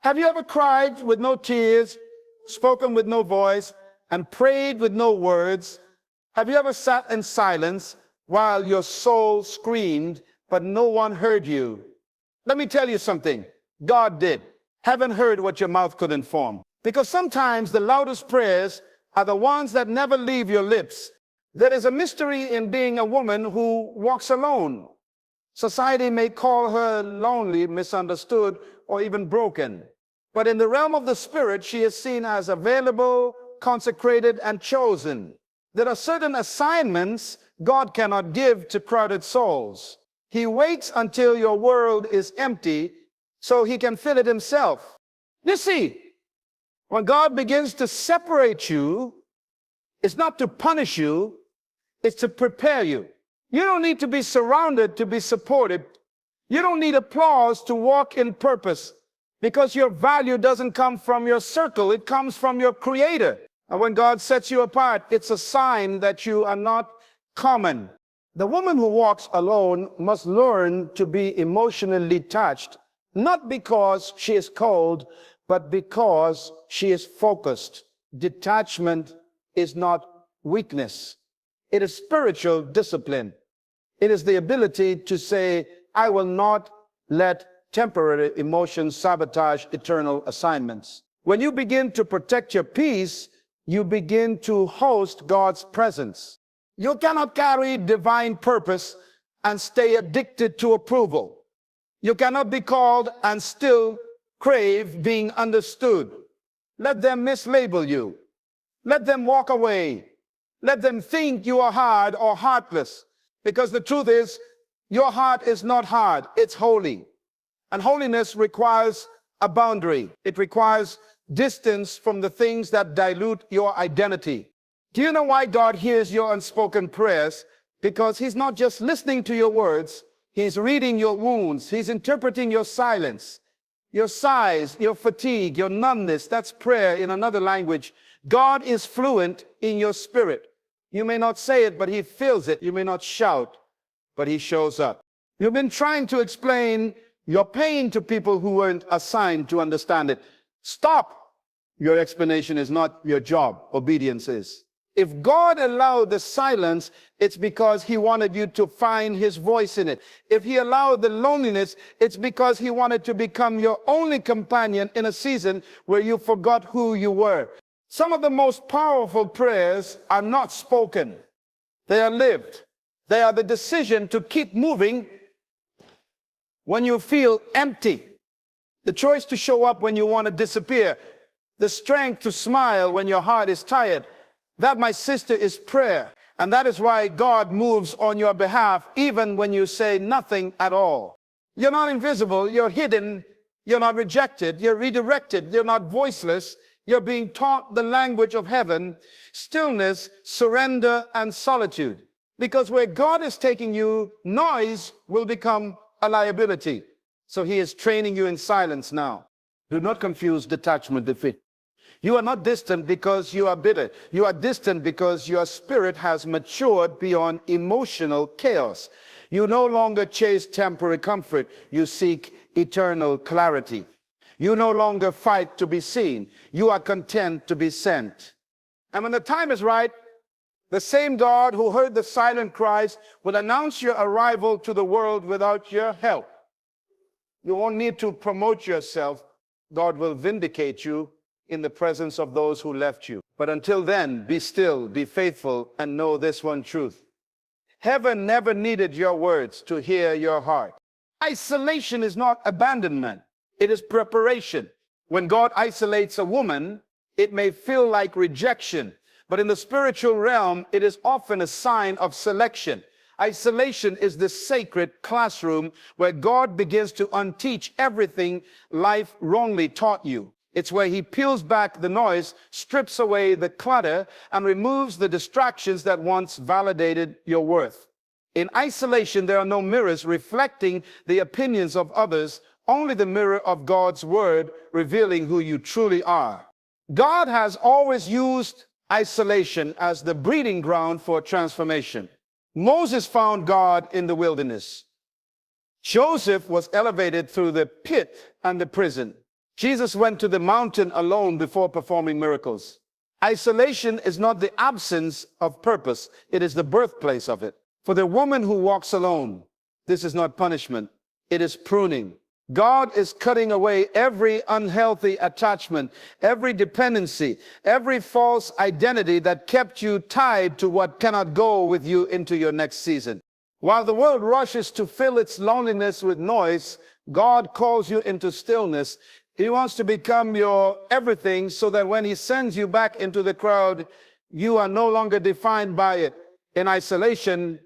Have you ever cried with no tears, spoken with no voice, and prayed with no words? Have you ever sat in silence while your soul screamed, but no one heard you? Let me tell you something. God did. Heaven heard what your mouth couldn't form. Because sometimes the loudest prayers are the ones that never leave your lips. There is a mystery in being a woman who walks alone. Society may call her lonely, misunderstood, or even broken. But in the realm of the spirit, she is seen as available, consecrated, and chosen. There are certain assignments God cannot give to crowded souls. He waits until your world is empty so he can fill it himself. You see, when God begins to separate you, it's not to punish you, it's to prepare you. You don't need to be surrounded to be supported. You don't need applause to walk in purpose, because your value doesn't come from your circle, it comes from your Creator. And when God sets you apart, it's a sign that you are not common. The woman who walks alone must learn to be emotionally detached, not because she is cold, but because she is focused. Detachment is not weakness. It is spiritual discipline. It is the ability to say, I will not let temporary emotions sabotage eternal assignments. When you begin to protect your peace, you begin to host God's presence. You cannot carry divine purpose and stay addicted to approval. You cannot be called and still crave being understood. Let them mislabel you. Let them walk away. Let them think you are hard or heartless. Because the truth is, your heart is not hard, it's holy. And holiness requires a boundary. It requires distance from the things that dilute your identity. Do you know why God hears your unspoken prayers? Because he's not just listening to your words, he's reading your wounds, he's interpreting your silence, your sighs, your fatigue, your numbness. That's prayer in another language. God is fluent in your spirit. You may not say it, but he feels it. You may not shout, but he shows up. You've been trying to explain your pain to people who weren't assigned to understand it. Stop. Your explanation is not your job. Obedience is. If God allowed the silence, it's because he wanted you to find his voice in it. If he allowed the loneliness, it's because he wanted to become your only companion in a season where you forgot who you were. Some of the most powerful prayers are not spoken. They are lived. They are the decision to keep moving when you feel empty. The choice to show up when you want to disappear. The strength to smile when your heart is tired. That, my sister, is prayer. And that is why God moves on your behalf even when you say nothing at all. You're not invisible. You're hidden. You're not rejected. You're redirected. You're not voiceless. You're being taught the language of heaven, stillness, surrender, and solitude. Because where God is taking you, noise will become a liability. So he is training you in silence now. Do not confuse detachment with defeat. You are not distant because you are bitter. You are distant because your spirit has matured beyond emotional chaos. You no longer chase temporary comfort. You seek eternal clarity. You no longer fight to be seen. You are content to be sent. And when the time is right, the same God who heard the silent cries will announce your arrival to the world without your help. You won't need to promote yourself. God will vindicate you in the presence of those who left you. But until then, be still, be faithful, and know this one truth. Heaven never needed your words to hear your heart. Isolation is not abandonment. It is preparation. When God isolates a woman, it may feel like rejection, but in the spiritual realm, it is often a sign of selection. Isolation is the sacred classroom where God begins to unteach everything life wrongly taught you. It's where he peels back the noise, strips away the clutter, and removes the distractions that once validated your worth. In isolation, there are no mirrors reflecting the opinions of others, only the mirror of God's word revealing who you truly are. God has always used isolation as the breeding ground for transformation. Moses found God in the wilderness. Joseph was elevated through the pit and the prison. Jesus went to the mountain alone before performing miracles. Isolation is not the absence of purpose, it is the birthplace of it. For the woman who walks alone, this is not punishment, it is pruning. God is cutting away every unhealthy attachment, every dependency, every false identity that kept you tied to what cannot go with you into your next season. While the world rushes to fill its loneliness with noise, God calls you into stillness. He wants to become your everything so that when he sends you back into the crowd, you are no longer defined by it. In isolation,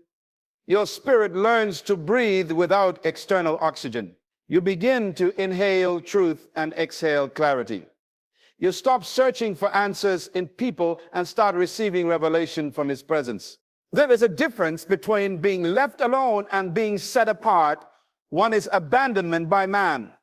your spirit learns to breathe without external oxygen. You begin to inhale truth and exhale clarity. You stop searching for answers in people and start receiving revelation from his presence. There is a difference between being left alone and being set apart. One is abandonment by man.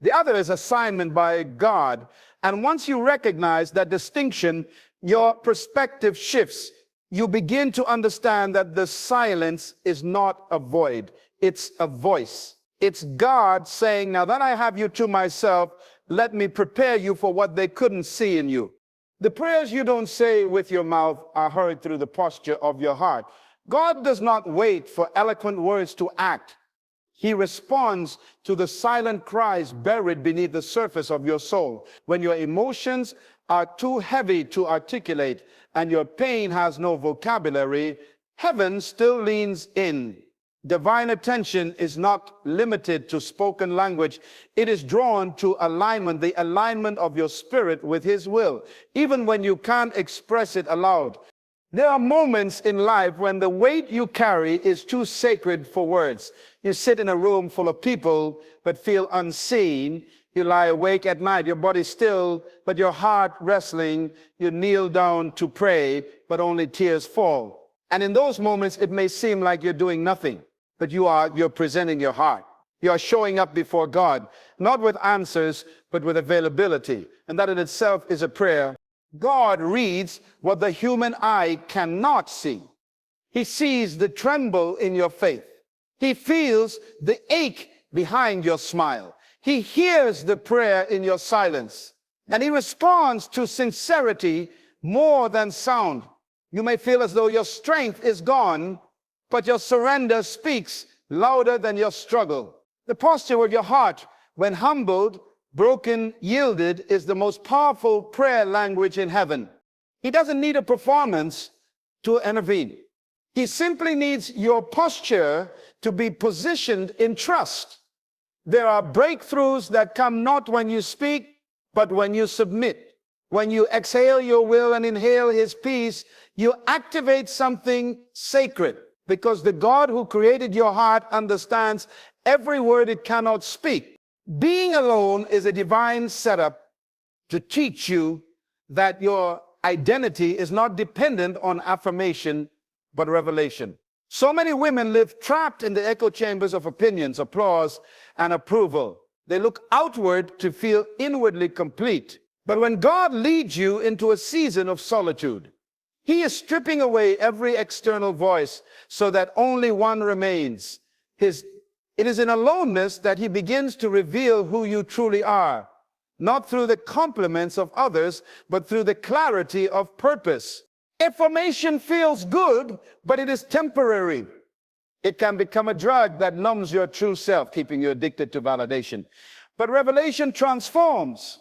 The other is assignment by God. And once you recognize that distinction, your perspective shifts. You begin to understand that the silence is not a void, it's a voice. It's God saying, now that I have you to myself, let me prepare you for what they couldn't see in you. The prayers you don't say with your mouth are heard through the posture of your heart. God does not wait for eloquent words to act. He responds to the silent cries buried beneath the surface of your soul. When your emotions are too heavy to articulate and your pain has no vocabulary, heaven still leans in. Divine attention is not limited to spoken language. It is drawn to alignment, the alignment of your spirit with his will, even when you can't express it aloud. There are moments in life when the weight you carry is too sacred for words. You sit in a room full of people, but feel unseen. You lie awake at night, your body still, but your heart wrestling. You kneel down to pray, but only tears fall. And in those moments, it may seem like you're doing nothing, but you're presenting your heart. You are showing up before God, not with answers, but with availability. And that in itself is a prayer. God reads what the human eye cannot see. He sees the tremble in your faith. He feels the ache behind your smile. He hears the prayer in your silence. And he responds to sincerity more than sound. You may feel as though your strength is gone, but your surrender speaks louder than your struggle. The posture of your heart, when humbled, broken, yielded, is the most powerful prayer language in heaven. He doesn't need a performance to intervene. He simply needs your posture to be positioned in trust. There are breakthroughs that come not when you speak, but when you submit. When you exhale your will and inhale his peace, you activate something sacred, because the God who created your heart understands every word it cannot speak. Being alone is a divine setup to teach you that your identity is not dependent on affirmation, but revelation. So many women live trapped in the echo chambers of opinions, applause, and approval. They look outward to feel inwardly complete. But when God leads you into a season of solitude, he is stripping away every external voice so that only one remains. It is in aloneness that he begins to reveal who you truly are, not through the compliments of others, but through the clarity of purpose. Information feels good, but it is temporary. It can become a drug that numbs your true self, keeping you addicted to validation. But revelation transforms.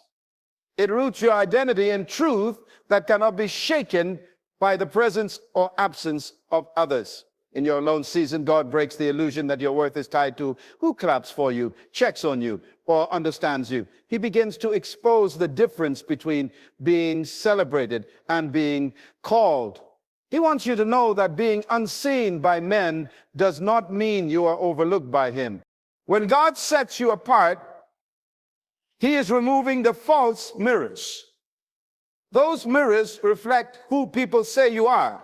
It roots your identity in truth that cannot be shaken by the presence or absence of others. In your alone season, God breaks the illusion that your worth is tied to who claps for you, checks on you, or understands you. He begins to expose the difference between being celebrated and being called. He wants you to know that being unseen by men does not mean you are overlooked by him. When God sets you apart, he is removing the false mirrors. Those mirrors reflect who people say you are.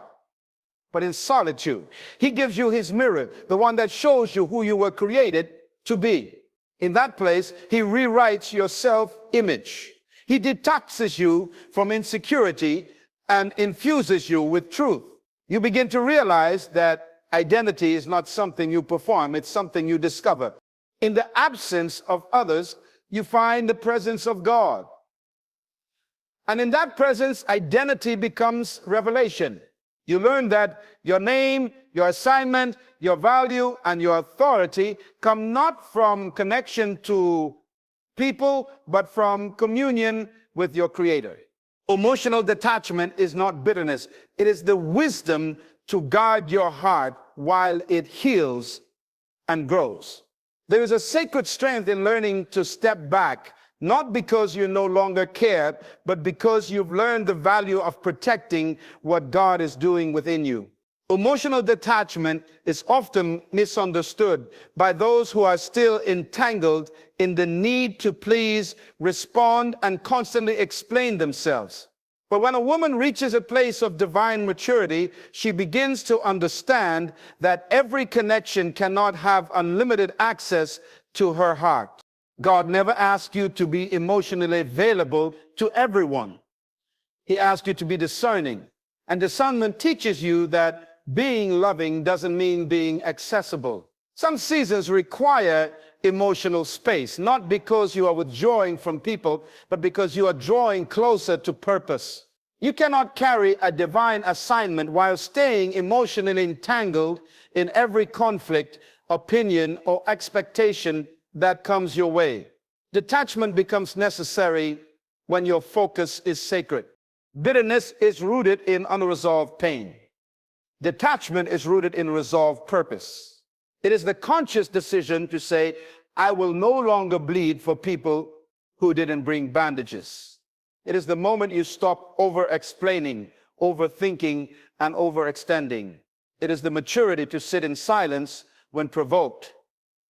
But in solitude, he gives you his mirror, the one that shows you who you were created to be. In that place, he rewrites your self-image. He detoxes you from insecurity and infuses you with truth. You begin to realize that identity is not something you perform, it's something you discover. In the absence of others, you find the presence of God. And in that presence, identity becomes revelation. You learn that your name, your assignment, your value, and your authority come not from connection to people, but from communion with your Creator. Emotional detachment is not bitterness. It is the wisdom to guard your heart while it heals and grows. There is a sacred strength in learning to step back, not because you no longer care, but because you've learned the value of protecting what God is doing within you. Emotional detachment is often misunderstood by those who are still entangled in the need to please, respond, and constantly explain themselves. But when a woman reaches a place of divine maturity, she begins to understand that every connection cannot have unlimited access to her heart. God never asked you to be emotionally available to everyone. He asked you to be discerning. And discernment teaches you that being loving doesn't mean being accessible. Some seasons require emotional space, not because you are withdrawing from people, but because you are drawing closer to purpose. You cannot carry a divine assignment while staying emotionally entangled in every conflict, opinion, or expectation that comes your way. Detachment becomes necessary when your focus is sacred. Bitterness is rooted in unresolved pain. Detachment is rooted in resolved purpose. It is the conscious decision to say, I will no longer bleed for people who didn't bring bandages. It is the moment you stop over-explaining, overthinking, and overextending. It is the maturity to sit in silence when provoked,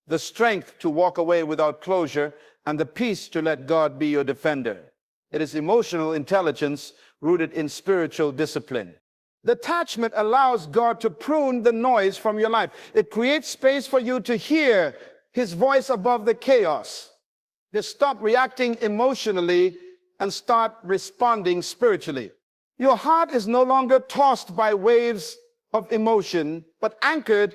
the strength to walk away without closure, and the peace to let God be your defender. It is emotional intelligence rooted in spiritual discipline. Detachment allows God to prune the noise from your life. It creates space for you to hear His voice above the chaos. Just stop reacting emotionally and start responding spiritually. Your heart is no longer tossed by waves of emotion, but anchored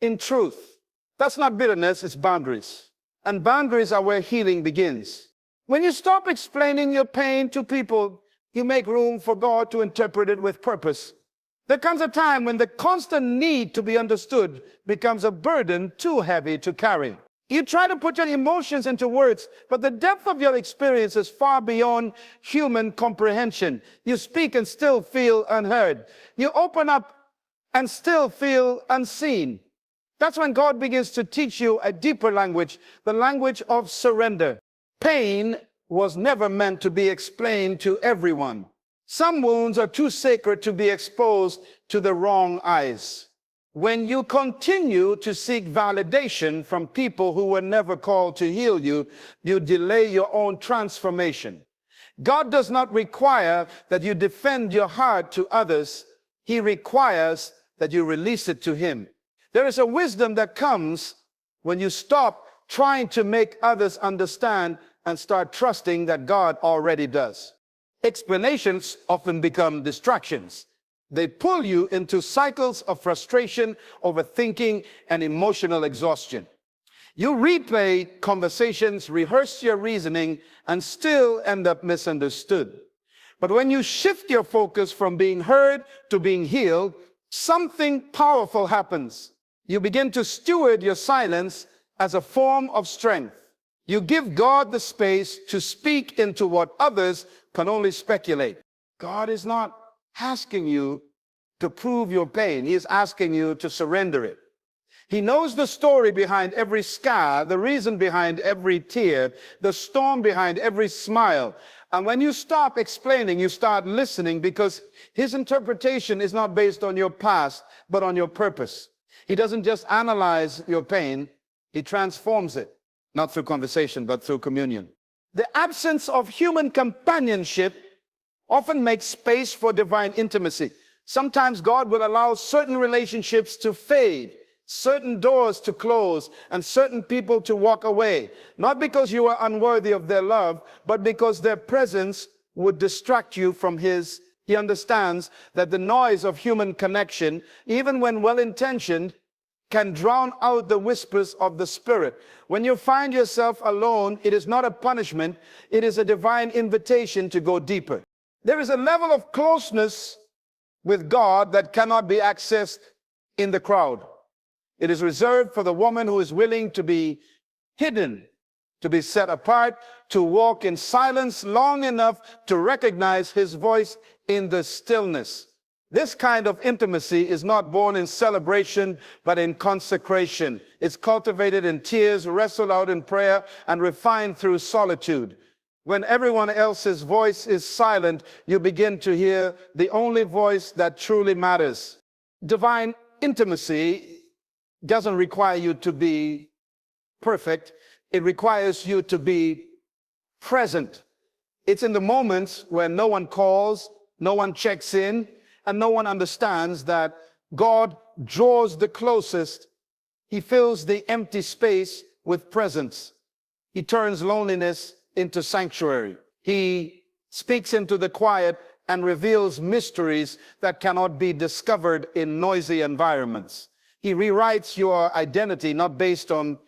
in truth. That's not bitterness, it's boundaries. And boundaries are where healing begins. When you stop explaining your pain to people, you make room for God to interpret it with purpose. There comes a time when the constant need to be understood becomes a burden too heavy to carry. You try to put your emotions into words, but the depth of your experience is far beyond human comprehension. You speak and still feel unheard. You open up and still feel unseen. That's when God begins to teach you a deeper language, the language of surrender. Pain was never meant to be explained to everyone. Some wounds are too sacred to be exposed to the wrong eyes. When you continue to seek validation from people who were never called to heal you, you delay your own transformation. God does not require that you defend your heart to others. He requires that you release it to Him. There is a wisdom that comes when you stop trying to make others understand and start trusting that God already does. Explanations often become distractions. They pull you into cycles of frustration, overthinking, and emotional exhaustion. You replay conversations, rehearse your reasoning, and still end up misunderstood. But when you shift your focus from being heard to being healed, something powerful happens. You begin to steward your silence as a form of strength. You give God the space to speak into what others can only speculate. God is not asking you to prove your pain. He is asking you to surrender it. He knows the story behind every scar, the reason behind every tear, the storm behind every smile. And when you stop explaining, you start listening, because His interpretation is not based on your past, but on your purpose. He doesn't just analyze your pain, He transforms it, not through conversation, but through communion. The absence of human companionship often makes space for divine intimacy. Sometimes God will allow certain relationships to fade, certain doors to close, and certain people to walk away, not because you are unworthy of their love, but because their presence would distract you from His. He understands that the noise of human connection, even when well-intentioned, can drown out the whispers of the Spirit. When you find yourself alone, it is not a punishment, it is a divine invitation to go deeper. There is a level of closeness with God that cannot be accessed in the crowd. It is reserved for the woman who is willing to be hidden, to be set apart, to walk in silence long enough to recognize his voice in the stillness. This kind of intimacy is not born in celebration, but in consecration. It's cultivated in tears, wrestled out in prayer, and refined through solitude. When everyone else's voice is silent, you begin to hear the only voice that truly matters. Divine intimacy doesn't require you to be perfect. It requires you to be present. It's in the moments when no one calls, no one checks in, and no one understands that God draws the closest. He fills the empty space with presence. He turns loneliness into sanctuary. He speaks into the quiet and reveals mysteries that cannot be discovered in noisy environments. He rewrites your identity not based on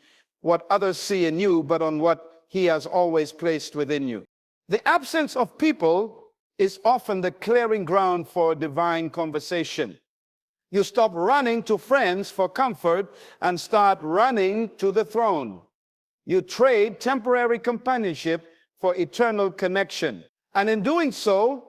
what others see in you, but on what he has always placed within you. The absence of people is often the clearing ground for divine conversation. You stop running to friends for comfort and start running to the throne. You trade temporary companionship for eternal connection. And in doing so,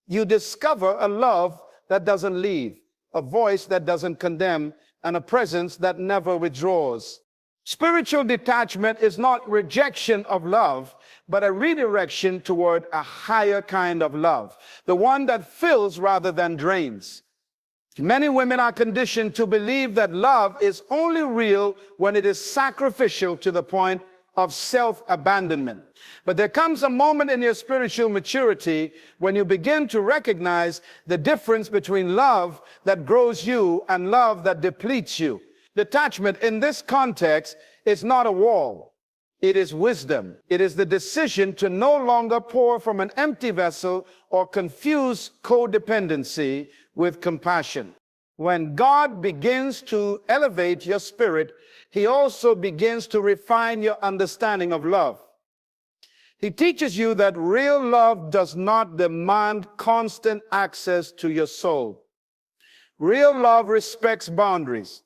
you discover a love that doesn't leave, a voice that doesn't condemn, and a presence that never withdraws. Spiritual detachment is not rejection of love, but a redirection toward a higher kind of love, the one that fills rather than drains. Many women are conditioned to believe that love is only real when it is sacrificial to the point of self-abandonment. But there comes a moment in your spiritual maturity when you begin to recognize the difference between love that grows you and love that depletes you. Detachment in this context is not a wall. It is wisdom. It is the decision to no longer pour from an empty vessel or confuse codependency with compassion. When God begins to elevate your spirit, he also begins to refine your understanding of love. He teaches you that real love does not demand constant access to your soul. Real love respects boundaries.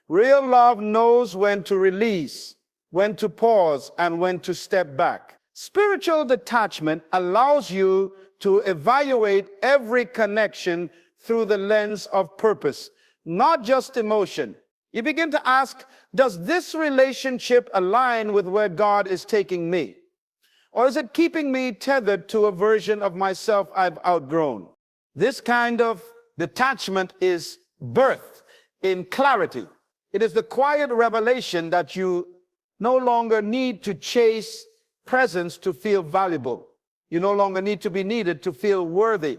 Real love knows when to release, when to pause, and when to step back. Spiritual detachment allows you to evaluate every connection through the lens of purpose, not just emotion. You begin to ask, does this relationship align with where God is taking me? Or is it keeping me tethered to a version of myself I've outgrown? This kind of detachment is birthed in clarity. It is the quiet revelation that you no longer need to chase presence to feel valuable. You no longer need to be needed to feel worthy.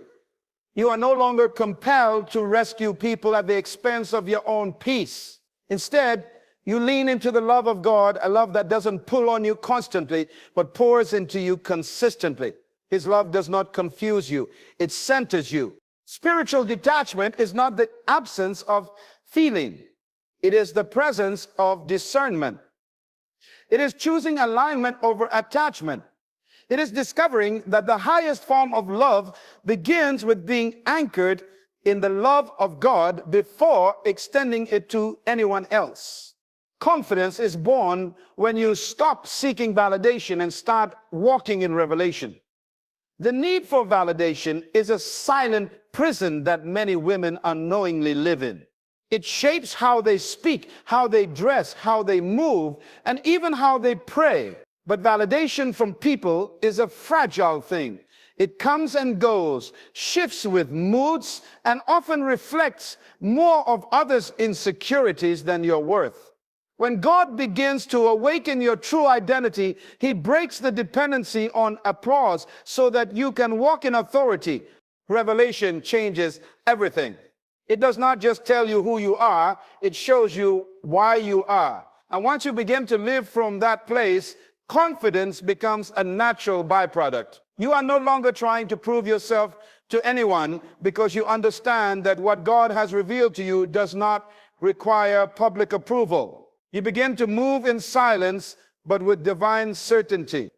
You are no longer compelled to rescue people at the expense of your own peace. Instead, you lean into the love of God, a love that doesn't pull on you constantly, but pours into you consistently. His love does not confuse you. It centers you. Spiritual detachment is not the absence of feeling. It is the presence of discernment. It is choosing alignment over attachment. It is discovering that the highest form of love begins with being anchored in the love of God before extending it to anyone else. Confidence is born when you stop seeking validation and start walking in revelation. The need for validation is a silent prison that many women unknowingly live in. It shapes how they speak, how they dress, how they move, and even how they pray. But validation from people is a fragile thing. It comes and goes, shifts with moods, and often reflects more of others' insecurities than your worth. When God begins to awaken your true identity, he breaks the dependency on applause so that you can walk in authority. Revelation changes everything. It does not just tell you who you are, it shows you why you are. And once you begin to live from that place, confidence becomes a natural byproduct. You are no longer trying to prove yourself to anyone because you understand that what God has revealed to you does not require public approval. You begin to move in silence, but with divine certainty.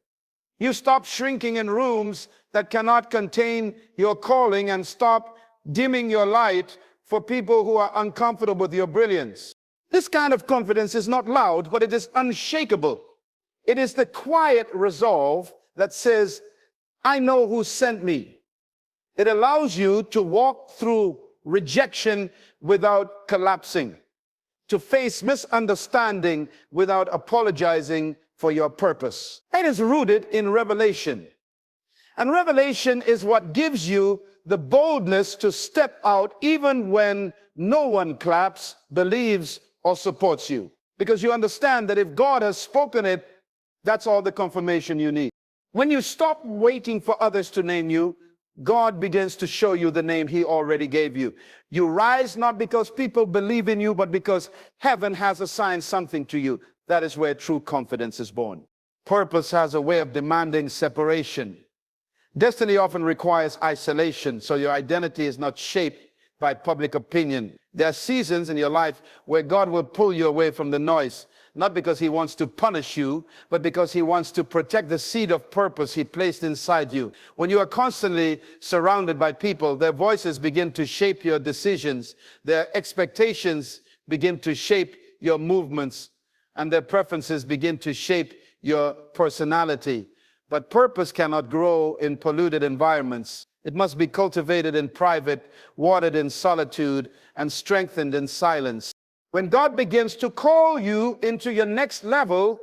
You stop shrinking in rooms that cannot contain your calling and stop dimming your light for people who are uncomfortable with your brilliance. This kind of confidence is not loud, but it is unshakable. It is the quiet resolve that says, I know who sent me. It allows you to walk through rejection without collapsing, to face misunderstanding without apologizing for your purpose. It is rooted in revelation. And revelation is what gives you the boldness to step out even when no one claps, believes, or supports you. Because you understand that if God has spoken it, that's all the confirmation you need. When you stop waiting for others to name you, God begins to show you the name he already gave you. You rise not because people believe in you, but because heaven has assigned something to you. That is where true confidence is born. Purpose has a way of demanding separation. Destiny often requires isolation, so your identity is not shaped by public opinion. There are seasons in your life where God will pull you away from the noise, not because he wants to punish you, but because he wants to protect the seed of purpose he placed inside you. When you are constantly surrounded by people, their voices begin to shape your decisions, their expectations begin to shape your movements, and their preferences begin to shape your personality. But purpose cannot grow in polluted environments. It must be cultivated in private, watered in solitude, and strengthened in silence. When God begins to call you into your next level,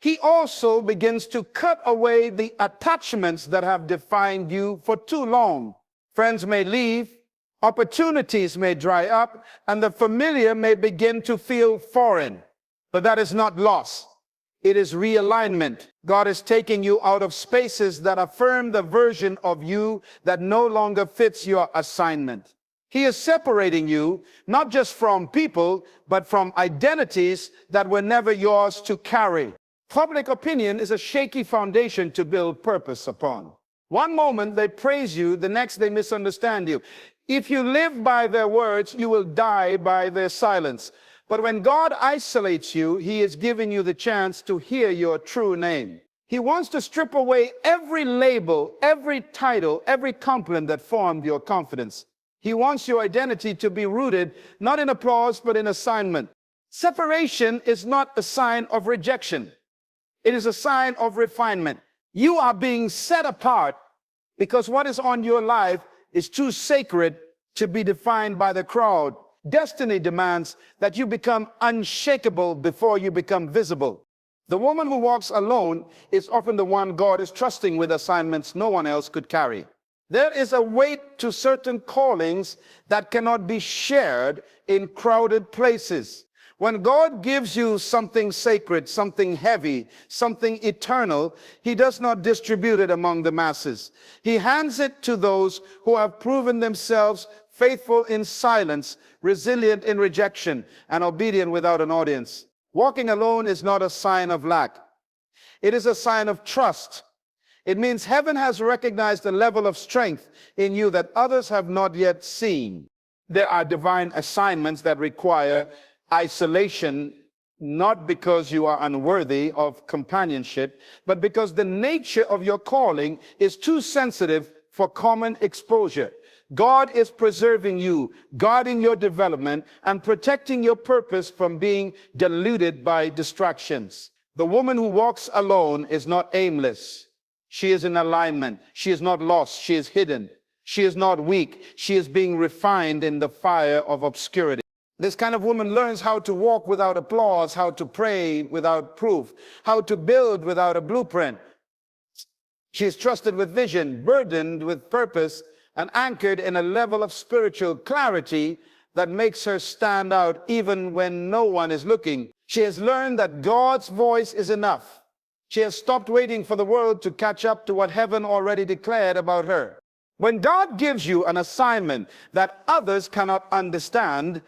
he also begins to cut away the attachments that have defined you for too long. Friends may leave, opportunities may dry up, and the familiar may begin to feel foreign. But that is not loss. It is realignment. God is taking you out of spaces that affirm the version of you that no longer fits your assignment. He is separating you, not just from people, but from identities that were never yours to carry. Public opinion is a shaky foundation to build purpose upon. One moment they praise you, the next they misunderstand you. If you live by their words, you will die by their silence. But when God isolates you, he is giving you the chance to hear your true name. He wants to strip away every label, every title, every compliment that formed your confidence. He wants your identity to be rooted, not in applause, but in assignment. Separation is not a sign of rejection. It is a sign of refinement. You are being set apart because what is on your life is too sacred to be defined by the crowd. Destiny demands that you become unshakable before you become visible. The woman who walks alone is often the one God is trusting with assignments no one else could carry. There is a weight to certain callings that cannot be shared in crowded places. When God gives you something sacred, something heavy, something eternal, he does not distribute it among the masses. He hands it to those who have proven themselves faithful in silence, resilient in rejection, and obedient without an audience. Walking alone is not a sign of lack. It is a sign of trust. It means heaven has recognized a level of strength in you that others have not yet seen. There are divine assignments that require isolation, not because you are unworthy of companionship, but because the nature of your calling is too sensitive for common exposure. God is preserving you, guarding your development, and protecting your purpose from being diluted by distractions. The woman who walks alone is not aimless. She is in alignment. She is not lost. She is hidden. She is not weak. She is being refined in the fire of obscurity. This kind of woman learns how to walk without applause, how to pray without proof, how to build without a blueprint. She is trusted with vision, burdened with purpose, and anchored in a level of spiritual clarity that makes her stand out even when no one is looking. She has learned that God's voice is enough. She has stopped waiting for the world to catch up to what heaven already declared about her. When God gives you an assignment that others cannot understand,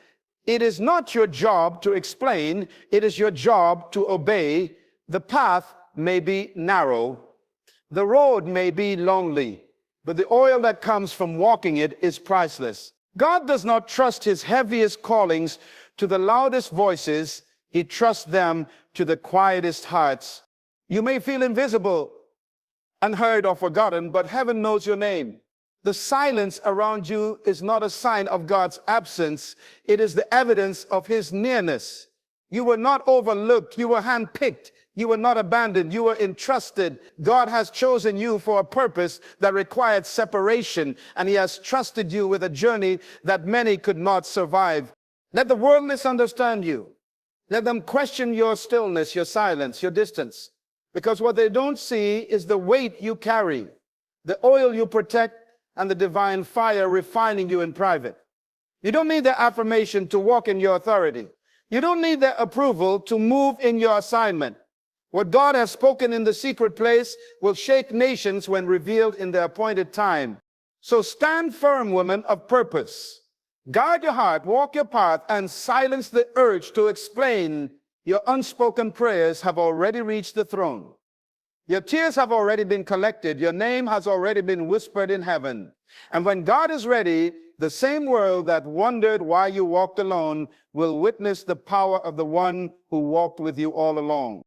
it is not your job to explain, it is your job to obey. The path may be narrow, the road may be lonely, but the oil that comes from walking it is priceless. God does not trust his heaviest callings to the loudest voices. He trusts them to the quietest hearts. You may feel invisible, unheard, or forgotten, but heaven knows your name. The silence around you is not a sign of God's absence. It is the evidence of his nearness. You were not overlooked. You were handpicked. You were not abandoned. You were entrusted. God has chosen you for a purpose that required separation, and he has trusted you with a journey that many could not survive. Let the world misunderstand you. Let them question your stillness, your silence, your distance, because what they don't see is the weight you carry, the oil you protect, and the divine fire refining you in private. You don't need their affirmation to walk in your authority. You don't need their approval to move in your assignment. What God has spoken in the secret place will shake nations when revealed in the appointed time. So stand firm, women of purpose. Guard your heart, walk your path, and silence the urge to explain. Your unspoken prayers have already reached the throne. Your tears have already been collected. Your name has already been whispered in heaven. And when God is ready, the same world that wondered why you walked alone will witness the power of the one who walked with you all along.